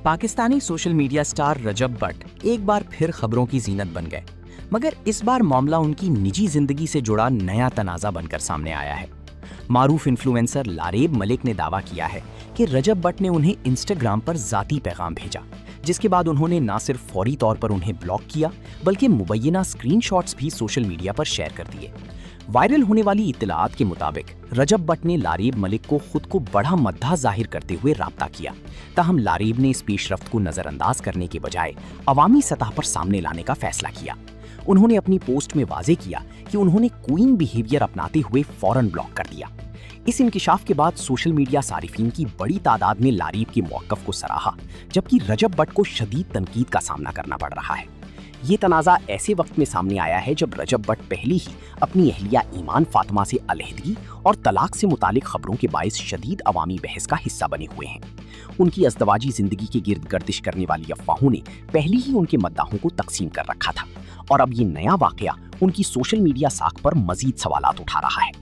Pakistani social media star रजब भट्ट एक बार फिर खबरों की जीनत बन गए, मगर इस बार मामला उनकी निजी जिंदगी से जुड़ा नया तनाज़ा बनकर सामने आया है। मारूफ इन्फ्लुएंसर लारेब मलिक ने दावा किया है कि रजब भट्ट ने उन्हें इंस्टाग्राम पर ज़ाती पैगाम भेजा, जिसके बाद उन्होंने न सिर्फ फौरी तौर पर उन्हें ब्लॉक किया बल्कि मुबैना स्क्रीनशॉट्स भी सोशल मीडिया पर शेयर कर दिए। वायरल होने वाली इत्तलाआत के मुताबिक रजब भट्ट ने लारेब मलिक को खुद को बड़ा मद्दाह जाहिर करते हुए राब्ता किया। ताहम लारेब ने इस पेशरफ्त को नज़रअंदाज करने के बजाय अवामी सतह पर सामने लाने का फैसला किया। उन्होंने अपनी पोस्ट में वाजे किया कि उन्होंने क्वीन बिहेवियर अपनाते हुए फौरन ब्लॉक कर दिया। इस इंकिशाफ के बाद सोशल मीडिया सारिफीन की बड़ी तादाद ने लारेब के मौक़िफ़ को सराहा, जबकि रजब भट्ट को शदीद तनकीद का सामना करना पड़ रहा है। ये तनाज़ा ऐसे वक्त में सामने आया है जब रजब भट्ट पहले ही अपनी अहलिया ईमान फातिमा से अलहदगी और तलाक से मुतालिक खबरों के बाइस शदीद अवामी बहस का हिस्सा बने हुए हैं। उनकी अज़दवाजी ज़िंदगी के गिर्द गर्दिश करने वाली अफवाहों ने पहले ही उनके मद्दाहों को तकसीम कर रखा था, और अब ये नया वाक़या उनकी सोशल मीडिया साख पर मज़ीद सवालात उठा रहा है।